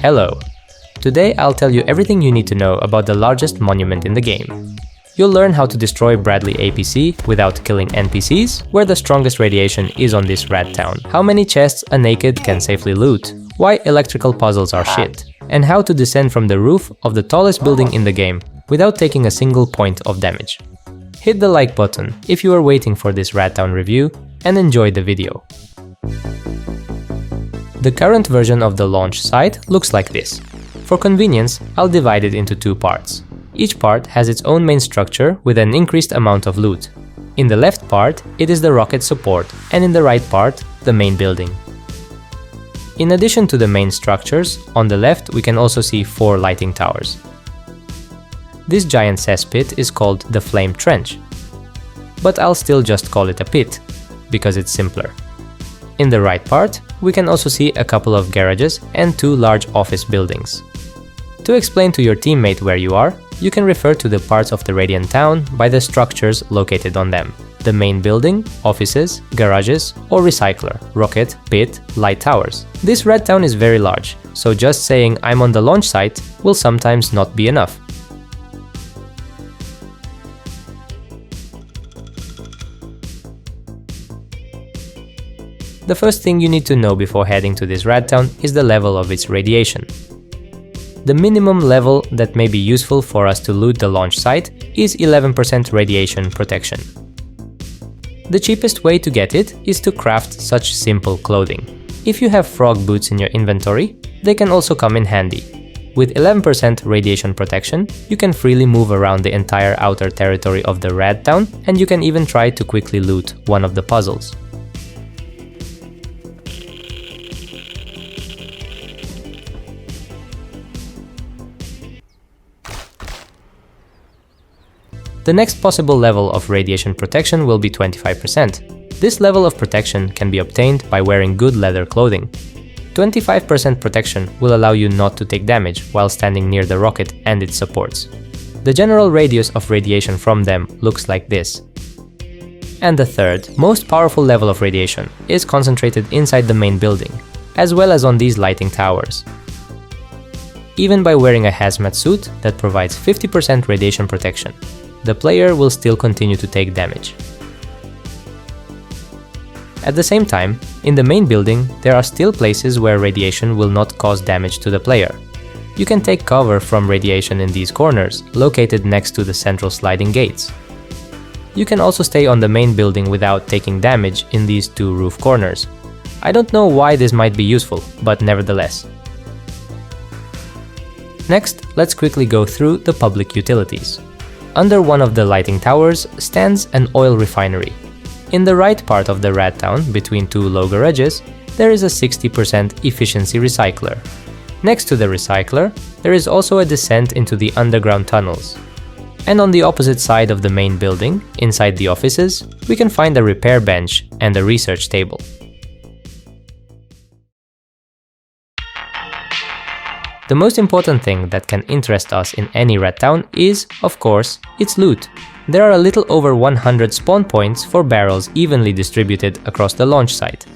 Hello! Today I'll tell you everything you need to know about the largest monument in the game. You'll learn how to destroy Bradley APC without killing NPCs, where the strongest radiation is on this rat town, how many chests a naked can safely loot, why electrical puzzles are shit, and how to descend from the roof of the tallest building in the game without taking a single point of damage. Hit the like button if you are waiting for this rat town review and enjoy the video. The current version of the launch site looks like this. For convenience, I'll divide it into two parts. Each part has its own main structure with an increased amount of loot. In the left part, it is the rocket support, and in the right part, the main building. In addition to the main structures, on the left we can also see 4 lighting towers. This giant cesspit is called the Flame Trench, but I'll still just call it a pit, because it's simpler. In the right part, we can also see a couple of garages and 2 large office buildings. To explain to your teammate where you are, you can refer to the parts of the Radiant town by the structures located on them. The main building, offices, garages, or recycler, rocket, pit, light towers. This red town is very large, so just saying I'm on the launch site will sometimes not be enough. The first thing you need to know before heading to this rat town is the level of its radiation. The minimum level that may be useful for us to loot the launch site is 11% radiation protection. The cheapest way to get it is to craft such simple clothing. If you have frog boots in your inventory, they can also come in handy. With 11% radiation protection, you can freely move around the entire outer territory of the rat town, and you can even try to quickly loot one of the puzzles. The next possible level of radiation protection will be 25%. This level of protection can be obtained by wearing good leather clothing. 25% protection will allow you not to take damage while standing near the rocket and its supports. The general radius of radiation from them looks like this. And the third, most powerful level of radiation is concentrated inside the main building, as well as on these lighting towers. Even by wearing a hazmat suit that provides 50% radiation protection, the player will still continue to take damage. At the same time, in the main building, there are still places where radiation will not cause damage to the player. You can take cover from radiation in these corners, located next to the central sliding gates. You can also stay on the main building without taking damage in these 2 roof corners. I don't know why this might be useful, but nevertheless. Next, let's quickly go through the public utilities. Under one of the lighting towers stands an oil refinery. In the right part of the rat town, between 2 low garages, there is a 60% efficiency recycler. Next to the recycler, there is also a descent into the underground tunnels. And on the opposite side of the main building, inside the offices, we can find a repair bench and a research table. The most important thing that can interest us in any rat town is, of course, its loot. There are a little over 100 spawn points for barrels evenly distributed across the launch site.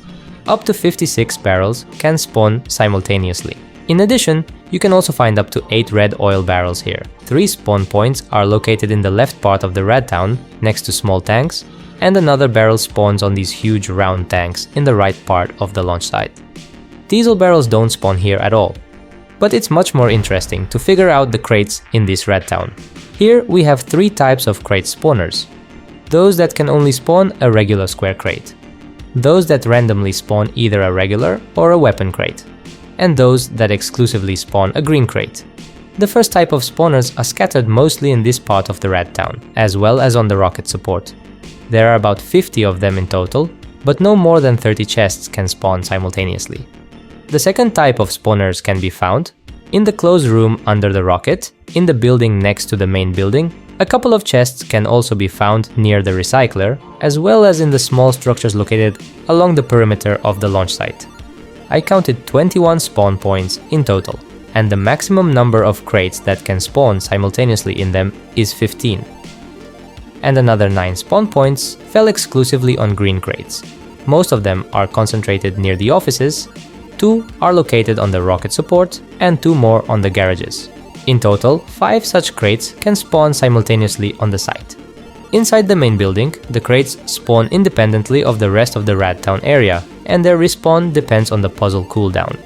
Up to 56 barrels can spawn simultaneously. In addition, you can also find up to 8 red oil barrels here. 3 spawn points are located in the left part of the rat town, next to small tanks, and another barrel spawns on these huge round tanks in the right part of the launch site. Diesel barrels don't spawn here at all. But it's much more interesting to figure out the crates in this rat town. Here we have 3 types of crate spawners. Those that can only spawn a regular square crate. Those that randomly spawn either a regular or a weapon crate. And those that exclusively spawn a green crate. The first type of spawners are scattered mostly in this part of the rat town, as well as on the rocket support. There are about 50 of them in total, but no more than 30 chests can spawn simultaneously. The second type of spawners can be found in the closed room under the rocket, in the building next to the main building. A couple of chests can also be found near the recycler, as well as in the small structures located along the perimeter of the launch site. I counted 21 spawn points in total, and the maximum number of crates that can spawn simultaneously in them is 15. And another 9 spawn points fell exclusively on green crates. Most of them are concentrated near the offices, 2 are located on the rocket support and 2 more on the garages. In total, 5 such crates can spawn simultaneously on the site. Inside the main building, the crates spawn independently of the rest of the Rat Town area, and their respawn depends on the puzzle cooldown.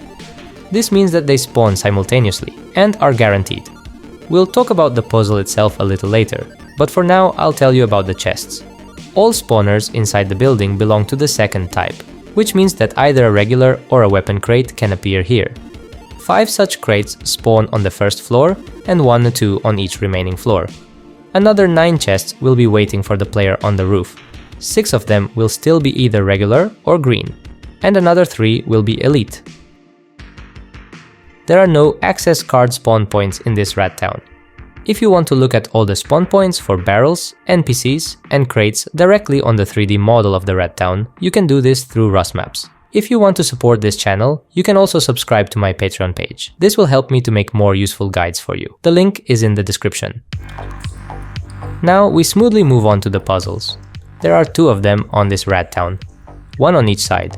This means that they spawn simultaneously and are guaranteed. We'll talk about the puzzle itself a little later, but for now I'll tell you about the chests. All spawners inside the building belong to the second type, which means that either a regular or a weapon crate can appear here. 5 such crates spawn on the first floor and 1 or 2 on each remaining floor. Another 9 chests will be waiting for the player on the roof. 6 of them will still be either regular or green, and another 3 will be elite. There are no access card spawn points in this Rat Town. If you want to look at all the spawn points for barrels, NPCs, and crates directly on the 3D model of the Rat Town, you can do this through Rust Maps. If you want to support this channel, you can also subscribe to my Patreon page. This will help me to make more useful guides for you. The link is in the description. Now we smoothly move on to the puzzles. There are 2 of them on this Rat Town, 1 on each side.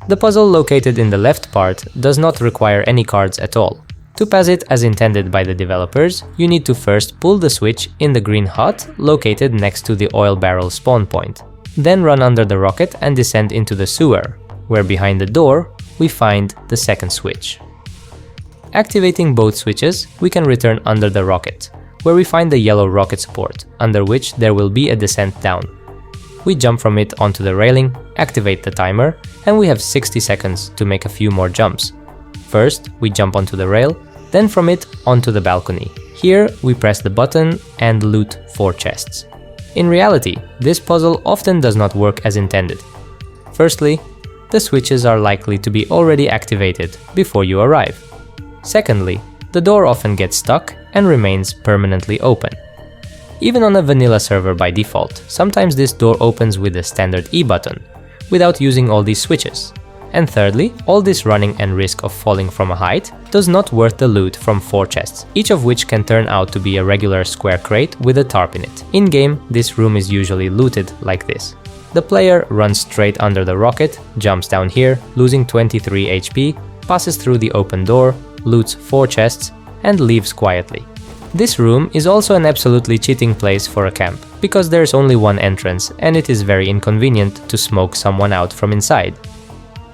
The puzzle located in the left part does not require any cards at all. To pass it as intended by the developers, you need to first pull the switch in the green hut located next to the oil barrel spawn point. Then run under the rocket and descend into the sewer, where behind the door we find the second switch. Activating both switches, we can return under the rocket, where we find the yellow rocket support, under which there will be a descent down. We jump from it onto the railing, activate the timer, and we have 60 seconds to make a few more jumps. First, we jump onto the rail, then from it onto the balcony. Here, we press the button and loot 4 chests. In reality, this puzzle often does not work as intended. Firstly, the switches are likely to be already activated before you arrive. Secondly, the door often gets stuck and remains permanently open. Even on a vanilla server by default, sometimes this door opens with the standard E button, without using all these switches. And thirdly, all this running and risk of falling from a height does not worth the loot from 4 chests, each of which can turn out to be a regular square crate with a tarp in it. In-game, this room is usually looted like this. The player runs straight under the rocket, jumps down here, losing 23 HP, passes through the open door, loots 4 chests, and leaves quietly. This room is also an absolutely cheating place for a camp, because there's only one entrance and it is very inconvenient to smoke someone out from inside.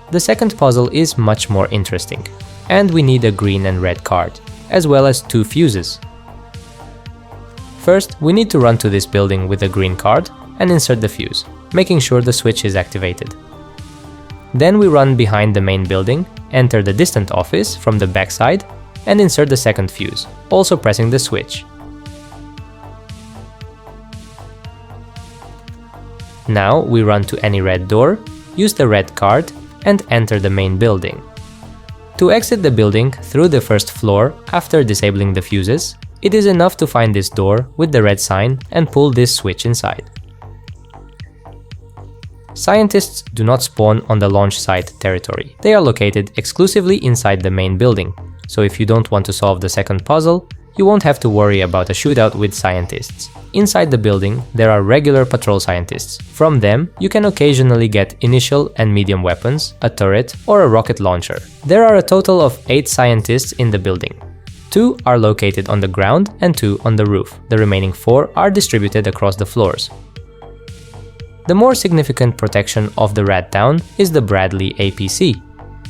The second puzzle is much more interesting, and we need a green and red card, as well as 2 fuses. First, we need to run to this building with a green card and insert the fuse, making sure the switch is activated. Then we run behind the main building, enter the distant office from the backside, and insert the second fuse, also pressing the switch. Now we run to any red door, use the red card, and enter the main building. To exit the building through the first floor after disabling the fuses, it is enough to find this door with the red sign and pull this switch inside. Scientists do not spawn on the launch site territory. They are located exclusively inside the main building. So if you don't want to solve the second puzzle, you won't have to worry about a shootout with scientists. Inside the building, there are regular patrol scientists. From them, you can occasionally get initial and medium weapons, a turret, or a rocket launcher. There are a total of 8 scientists in the building. 2 are located on the ground and 2 on the roof. The remaining 4 are distributed across the floors. The more significant protection of the Rat Town is the Bradley APC.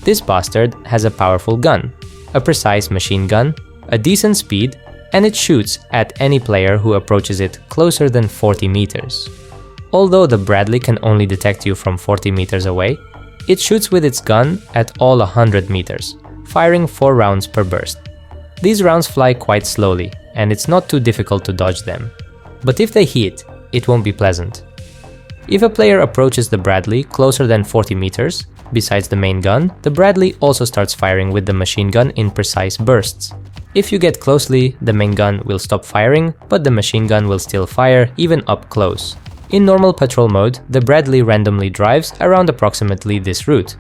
This bastard has a powerful gun, a precise machine gun, a decent speed, and it shoots at any player who approaches it closer than 40 meters. Although the Bradley can only detect you from 40 meters away, it shoots with its gun at all 100 meters, firing 4 rounds per burst. These rounds fly quite slowly, and it's not too difficult to dodge them. But if they hit, it won't be pleasant. If a player approaches the Bradley closer than 40 meters, besides the main gun, the Bradley also starts firing with the machine gun in precise bursts. If you get closely, the main gun will stop firing, but the machine gun will still fire even up close. In normal patrol mode, the Bradley randomly drives around approximately this route.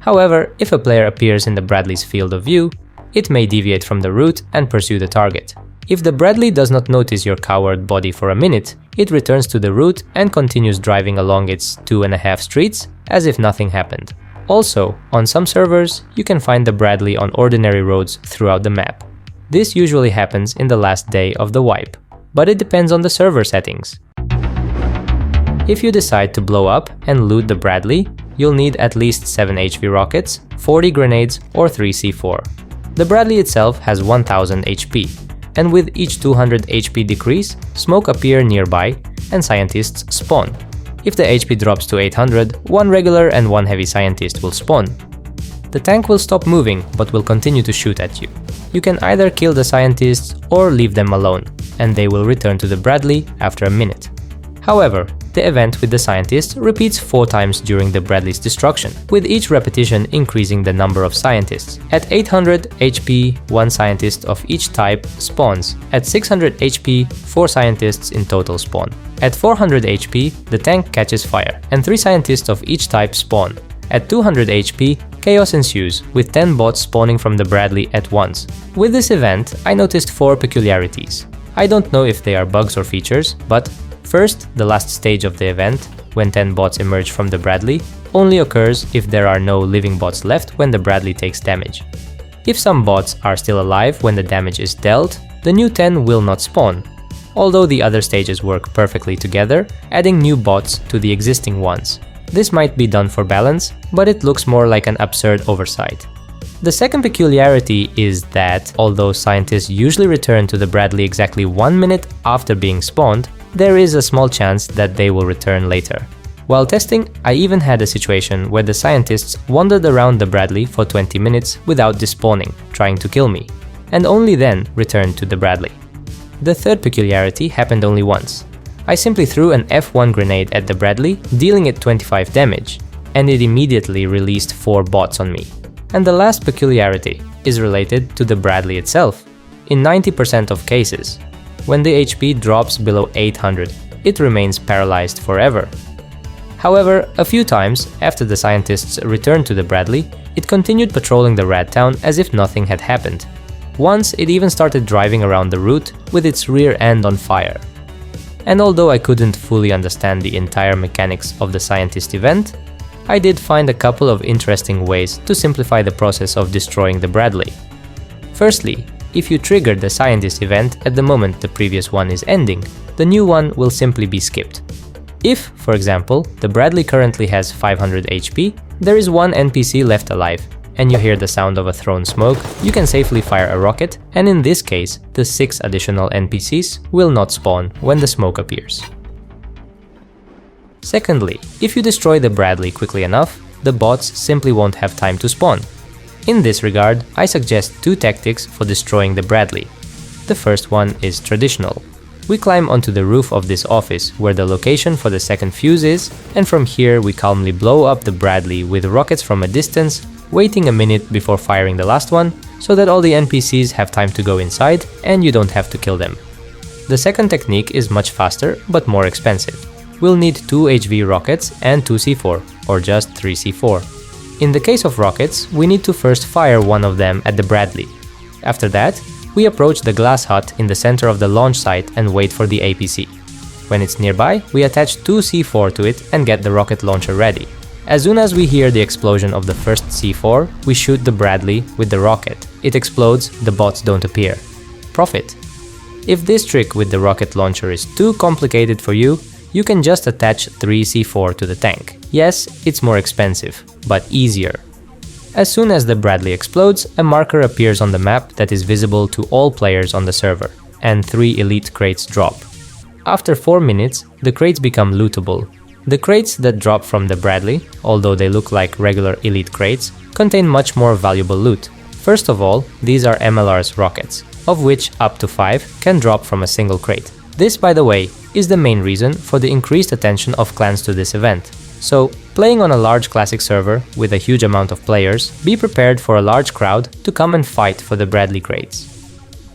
However, if a player appears in the Bradley's field of view, it may deviate from the route and pursue the target. If the Bradley does not notice your coward body for a minute, it returns to the route and continues driving along its 2.5 streets as if nothing happened. Also, on some servers, you can find the Bradley on ordinary roads throughout the map. This usually happens in the last day of the wipe, but it depends on the server settings. If you decide to blow up and loot the Bradley, you'll need at least 7 HV rockets, 40 grenades or 3 C4. The Bradley itself has 1000 HP, and with each 200 HP decrease, smoke appear nearby and scientists spawn. If the HP drops to 800, one regular and one heavy scientist will spawn. The tank will stop moving but will continue to shoot at you. You can either kill the scientists or leave them alone, and they will return to the Bradley after a minute. However, the event with the scientists repeats 4 times during the Bradley's destruction, with each repetition increasing the number of scientists. At 800 HP, 1 scientist of each type spawns. At 600 HP, 4 scientists in total spawn. At 400 HP, the tank catches fire, and 3 scientists of each type spawn. At 200 HP, chaos ensues, with 10 bots spawning from the Bradley at once. With this event, I noticed 4 peculiarities. I don't know if they are bugs or features, but first, the last stage of the event, when 10 bots emerge from the Bradley, only occurs if there are no living bots left when the Bradley takes damage. If some bots are still alive when the damage is dealt, the new 10 will not spawn, although the other stages work perfectly together, adding new bots to the existing ones. This might be done for balance, but it looks more like an absurd oversight. The second peculiarity is that, although scientists usually return to the Bradley exactly 1 minute after being spawned, there is a small chance that they will return later. While testing, I even had a situation where the scientists wandered around the Bradley for 20 minutes without despawning, trying to kill me, and only then returned to the Bradley. The third peculiarity happened only once. I simply threw an F1 grenade at the Bradley, dealing it 25 damage, and it immediately released 4 bots on me. And the last peculiarity is related to the Bradley itself. In 90% of cases, when the HP drops below 800, it remains paralyzed forever. However, a few times after the scientists returned to the Bradley, it continued patrolling the rat town as if nothing had happened. Once it even started driving around the route with its rear end on fire. And although I couldn't fully understand the entire mechanics of the scientist event, I did find a couple of interesting ways to simplify the process of destroying the Bradley. Firstly, if you trigger the scientist event at the moment the previous one is ending, the new one will simply be skipped. If, for example, the Bradley currently has 500 HP, there is one NPC left alive, and you hear the sound of a thrown smoke, you can safely fire a rocket, and in this case, the 6 additional NPCs will not spawn when the smoke appears. Secondly, if you destroy the Bradley quickly enough, the bots simply won't have time to spawn. In this regard, I suggest 2 tactics for destroying the Bradley. The first one is traditional. We climb onto the roof of this office where the location for the second fuse is, and from here we calmly blow up the Bradley with rockets from a distance, waiting a minute before firing the last one, so that all the NPCs have time to go inside and you don't have to kill them. The second technique is much faster but more expensive. We'll need 2 HV rockets and 2 C4, or just 3 C4. In the case of rockets, we need to first fire one of them at the Bradley. After that, we approach the glass hut in the center of the launch site and wait for the APC. When it's nearby, we attach 2 C4 to it and get the rocket launcher ready. As soon as we hear the explosion of the first C4, we shoot the Bradley with the rocket. It explodes, the bots don't appear. Profit! If this trick with the rocket launcher is too complicated for you, you can just attach 3 C4 to the tank. Yes, it's more expensive, but easier. As soon as the Bradley explodes, a marker appears on the map that is visible to all players on the server, and 3 elite crates drop. After 4 minutes, the crates become lootable. The crates that drop from the Bradley, although they look like regular elite crates, contain much more valuable loot. First of all, these are MLR's rockets, of which up to 5 can drop from a single crate. This, by the way, is the main reason for the increased attention of clans to this event. So, playing on a large classic server with a huge amount of players, be prepared for a large crowd to come and fight for the Bradley crates.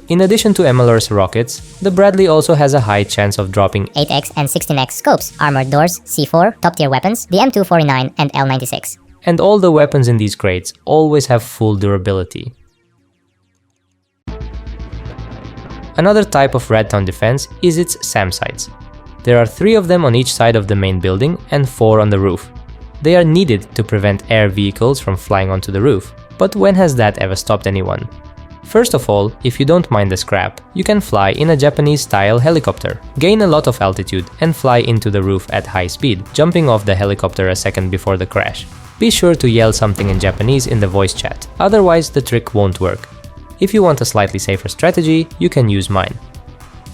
In addition to MLR's rockets, the Bradley also has a high chance of dropping 8x and 16x scopes, armored doors, C4, top-tier weapons, the M249 and L96. And all the weapons in these crates always have full durability. Another type of Red Town defense is its SAM sites. There are 3 of them on each side of the main building and 4 on the roof. They are needed to prevent air vehicles from flying onto the roof, but when has that ever stopped anyone? First of all, if you don't mind the scrap, you can fly in a Japanese-style helicopter, gain a lot of altitude and fly into the roof at high speed, jumping off the helicopter a second before the crash. Be sure to yell something in Japanese in the voice chat, otherwise the trick won't work. If you want a slightly safer strategy, you can use mine.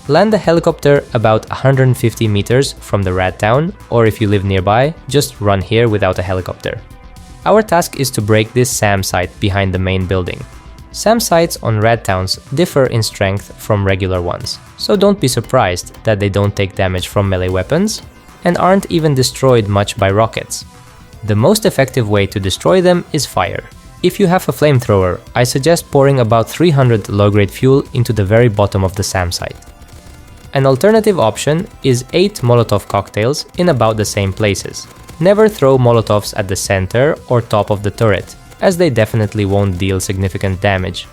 Land the helicopter about 150 meters from the rat town, or if you live nearby, just run here without a helicopter. Our task is to break this SAM site behind the main building. SAM sites on rat towns differ in strength from regular ones, so don't be surprised that they don't take damage from melee weapons and aren't even destroyed much by rockets. The most effective way to destroy them is fire. If you have a flamethrower, I suggest pouring about 300 low-grade fuel into the very bottom of the SAM site. An alternative option is 8 Molotov cocktails in about the same places. Never throw Molotovs at the center or top of the turret, as they definitely won't deal significant damage.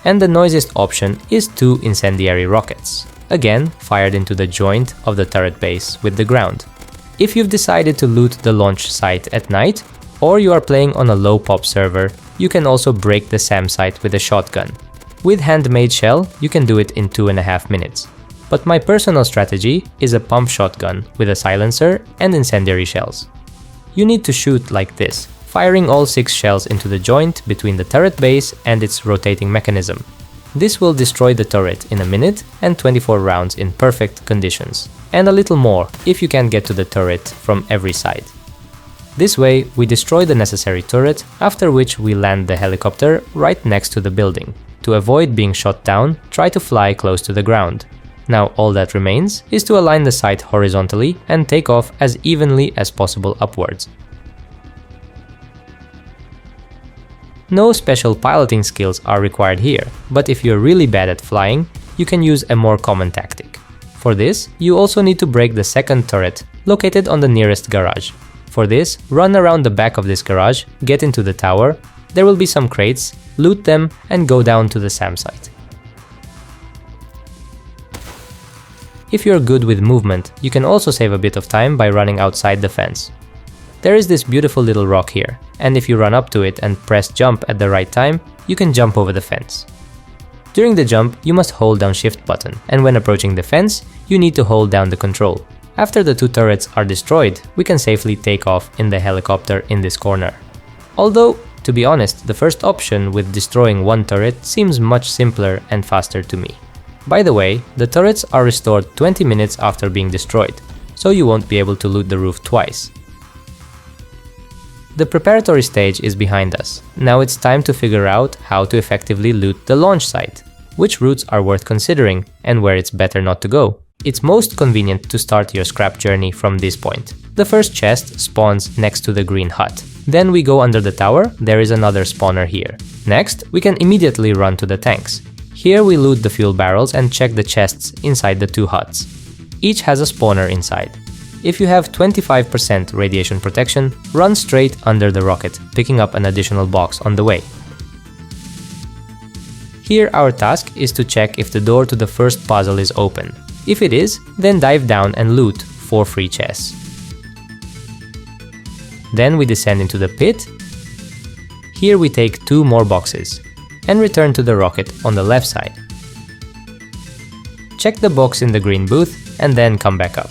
And the noisiest option is 2 incendiary rockets, again fired into the joint of the turret base with the ground. If you've decided to loot the launch site at night, or you are playing on a low pop server, you can also break the SAM site with a shotgun. With handmade shell, you can do it in 2.5 minutes. But my personal strategy is a pump shotgun with a silencer and incendiary shells. You need to shoot like this, firing all 6 shells into the joint between the turret base and its rotating mechanism. This will destroy the turret in a minute and 24 rounds in perfect conditions, and a little more if you can get to the turret from every side. This way, we destroy the necessary turret, after which we land the helicopter right next to the building. To avoid being shot down, try to fly close to the ground. Now all that remains is to align the site horizontally and take off as evenly as possible upwards. No special piloting skills are required here, but if you're really bad at flying, you can use a more common tactic. For this, you also need to break the second turret, located on the nearest garage. For this, run around the back of this garage, get into the tower, there will be some crates, loot them and go down to the SAM site. If you're good with movement, you can also save a bit of time by running outside the fence. There is this beautiful little rock here, and if you run up to it and press jump at the right time, you can jump over the fence. During the jump, you must hold down shift button, and when approaching the fence, you need to hold down the control. After the 2 turrets are destroyed, we can safely take off in the helicopter in this corner. Although, to be honest, the first option with destroying 1 turret seems much simpler and faster to me. By the way, the turrets are restored 20 minutes after being destroyed, so you won't be able to loot the roof twice. The preparatory stage is behind us. Now it's time to figure out how to effectively loot the launch site, which routes are worth considering and where it's better not to go. It's most convenient to start your scrap journey from this point. The first chest spawns next to the green hut. Then we go under the tower, there is another spawner here. Next, we can immediately run to the tanks. Here we loot the fuel barrels and check the chests inside the 2 huts. Each has a spawner inside. If you have 25% radiation protection, run straight under the rocket, picking up an additional box on the way. Here our task is to check if the door to the first puzzle is open. If it is, then dive down and loot 4 free chests. Then we descend into the pit. Here we take 2 more boxes and return to the rocket on the left side. Check the box in the green booth and then come back up.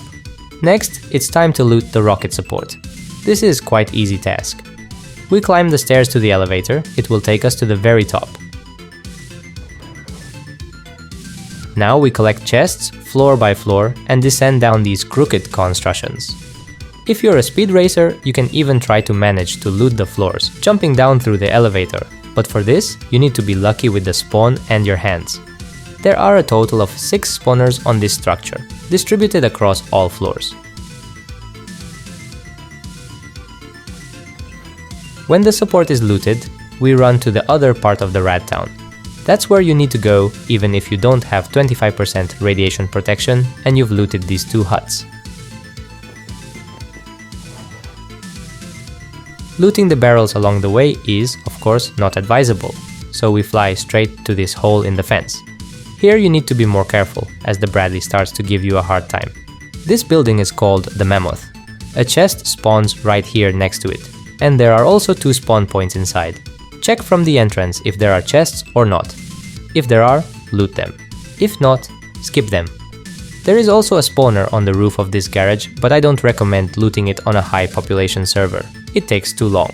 Next, it's time to loot the rocket support. This is quite easy task. We climb the stairs to the elevator, it will take us to the very top. Now we collect chests, floor by floor, and descend down these crooked constructions. If you're a speed racer, you can even try to manage to loot the floors, jumping down through the elevator. But for this, you need to be lucky with the spawn and your hands. There are a total of 6 spawners on this structure, distributed across all floors. When the support is looted, we run to the other part of the rat town. That's where you need to go even if you don't have 25% radiation protection and you've looted these 2 huts. Looting the barrels along the way is, of course, not advisable, so we fly straight to this hole in the fence. Here you need to be more careful, as the Bradley starts to give you a hard time. This building is called the Mammoth. A chest spawns right here next to it, and there are also 2 spawn points inside. Check from the entrance if there are chests or not. If there are, loot them. If not, skip them. There is also a spawner on the roof of this garage, but I don't recommend looting it on a high population server. It takes too long.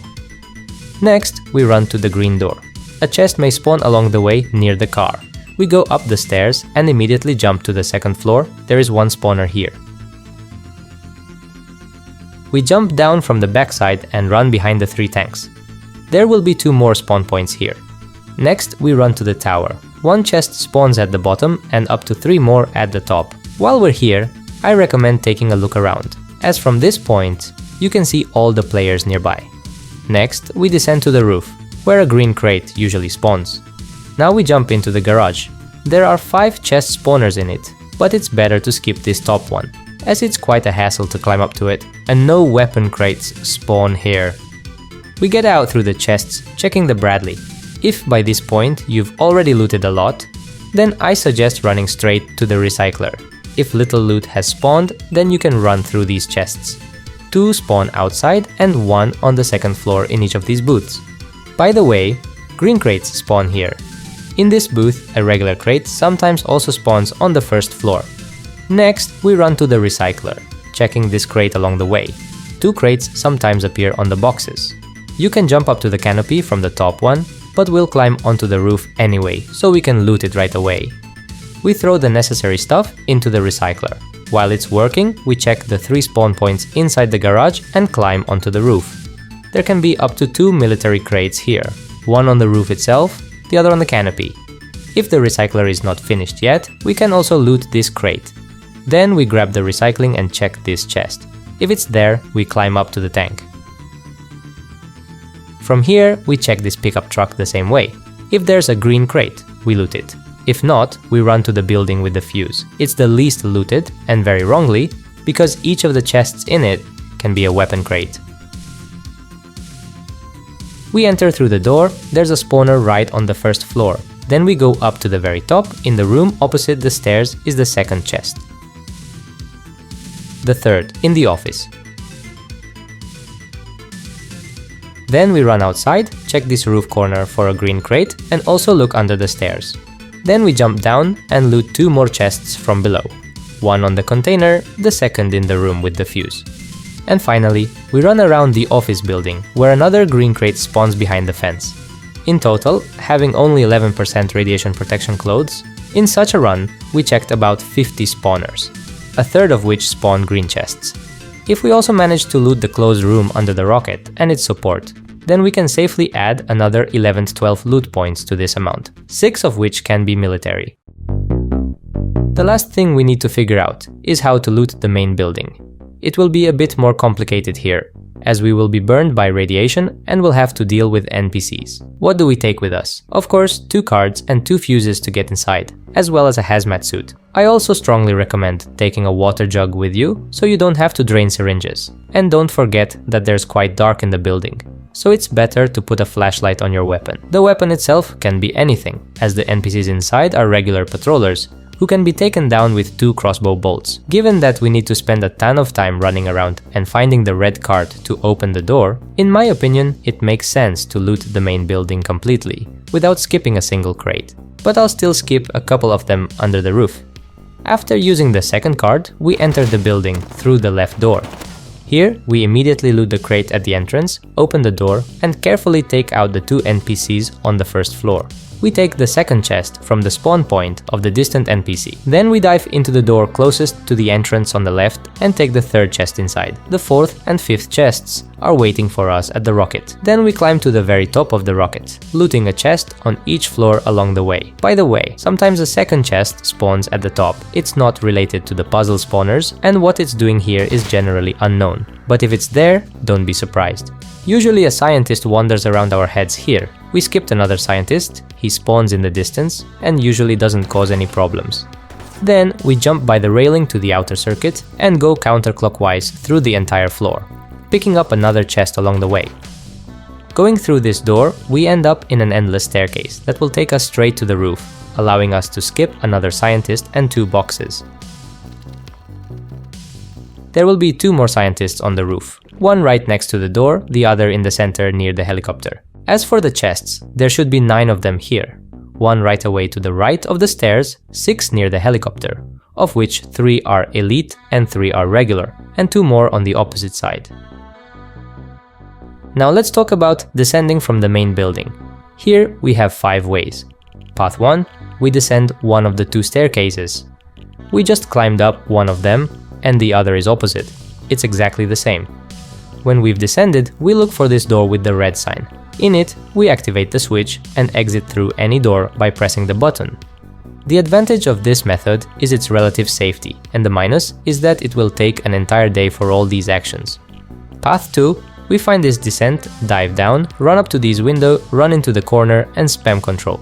Next, we run to the green door. A chest may spawn along the way near the car. We go up the stairs and immediately jump to the second floor. There is one spawner here. We jump down from the backside and run behind the 3 tanks. There will be 2 more spawn points here. Next, we run to the tower. 1 chest spawns at the bottom and up to 3 more at the top. While we're here, I recommend taking a look around, as from this point, you can see all the players nearby. Next, we descend to the roof, where a green crate usually spawns. Now we jump into the garage. There are 5 chest spawners in it, but it's better to skip this top one, as it's quite a hassle to climb up to it, and no weapon crates spawn here. We get out through the chests, checking the Bradley. If by this point you've already looted a lot, then I suggest running straight to the recycler. If little loot has spawned, then you can run through these chests. 2 spawn outside and 1 on the second floor in each of these booths. By the way, green crates spawn here. In this booth, a regular crate sometimes also spawns on the first floor. Next, we run to the recycler, checking this crate along the way. 2 crates sometimes appear on the boxes. You can jump up to the canopy from the top one, but we'll climb onto the roof anyway, so we can loot it right away. We throw the necessary stuff into the recycler. While it's working, we check the 3 spawn points inside the garage and climb onto the roof. There can be up to 2 military crates here, one on the roof itself, the other on the canopy. If the recycler is not finished yet, we can also loot this crate. Then we grab the recycling and check this chest. If it's there, we climb up to the tank. From here, we check this pickup truck the same way. If there's a green crate, we loot it. If not, we run to the building with the fuse. It's the least looted, and very wrongly, because each of the chests in it can be a weapon crate. We enter through the door. There's a spawner right on the first floor. Then we go up to the very top. In the room opposite the stairs is the second chest. The third, in the office. Then we run outside, check this roof corner for a green crate, and also look under the stairs. Then we jump down and loot 2 more chests from below. One on the container, the second in the room with the fuse. And finally, we run around the office building, where another green crate spawns behind the fence. In total, having only 11% radiation protection clothes, in such a run, we checked about 50 spawners, a third of which spawn green chests. If we also manage to loot the closed room under the rocket and its support, then we can safely add another 11 to 12 loot points to this amount, 6 of which can be military. The last thing we need to figure out is how to loot the main building. It will be a bit more complicated here, as we will be burned by radiation and will have to deal with NPCs. What do we take with us? Of course, 2 cards and 2 fuses to get inside, as well as a hazmat suit. I also strongly recommend taking a water jug with you, so you don't have to drain syringes. And don't forget that there's quite dark in the building, so it's better to put a flashlight on your weapon. The weapon itself can be anything, as the NPCs inside are regular patrollers, who can be taken down with 2 crossbow bolts. Given that we need to spend a ton of time running around and finding the red card to open the door, in my opinion, it makes sense to loot the main building completely, without skipping a single crate. But I'll still skip a couple of them under the roof. After using the second card, we enter the building through the left door. Here, we immediately loot the crate at the entrance, open the door, and carefully take out the 2 NPCs on the first floor. We take the second chest from the spawn point of the distant NPC. Then we dive into the door closest to the entrance on the left and take the third chest inside. The 4th and 5th chests are waiting for us at the rocket. Then we climb to the very top of the rocket, looting a chest on each floor along the way. By the way, sometimes a second chest spawns at the top. It's not related to the puzzle spawners, and what it's doing here is generally unknown. But if it's there, don't be surprised. Usually a scientist wanders around our heads here. We skipped another scientist, he spawns in the distance, and usually doesn't cause any problems. Then we jump by the railing to the outer circuit and go counterclockwise through the entire floor, picking up another chest along the way. Going through this door, we end up in an endless staircase that will take us straight to the roof, allowing us to skip another scientist and 2 boxes. there will be 2 more scientists on the roof, one right next to the door, the other in the center near the helicopter. As for the chests, there should be 9 of them here, one right away to the right of the stairs, 6 near the helicopter, of which 3 are elite and 3 are regular, and 2 more on the opposite side. Now let's talk about descending from the main building. Here we have 5 ways. Path 1, we descend one of the 2 staircases. We just climbed up one of them, and the other is opposite. It's exactly the same. When we've descended, we look for this door with the red sign. In it, we activate the switch and exit through any door by pressing the button. The advantage of this method is its relative safety, and the minus is that it will take an entire day for all these actions. Path 2, we find this descent, dive down, run up to this window, run into the corner and spam control.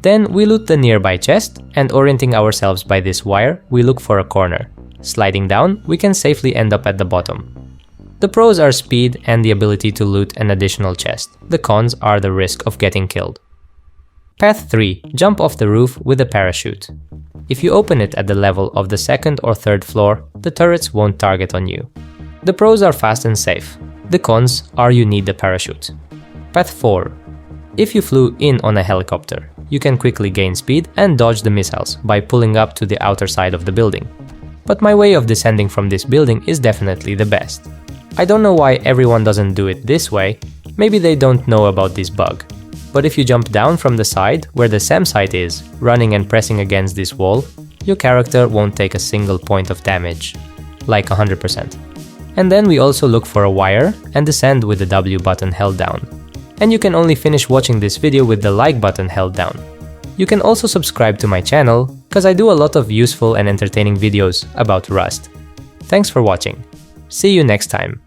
Then we loot the nearby chest, and orienting ourselves by this wire, we look for a corner. Sliding down, we can safely end up at the bottom. The pros are speed and the ability to loot an additional chest. The cons are the risk of getting killed. Path 3. Jump off the roof with a parachute. If you open it at the level of the 2nd or 3rd floor, the turrets won't target on you. The pros are fast and safe. The cons are you need the parachute. Path 4. If you flew in on a helicopter, you can quickly gain speed and dodge the missiles by pulling up to the outer side of the building. But my way of descending from this building is definitely the best. I don't know why everyone doesn't do it this way, maybe they don't know about this bug. But if you jump down from the side where the SAM site is, running and pressing against this wall, your character won't take a single point of damage, like 100%. And then we also look for a wire and descend with the W button held down. And you can only finish watching this video with the like button held down. You can also subscribe to my channel, cause I do a lot of useful and entertaining videos about Rust. Thanks for watching. See you next time.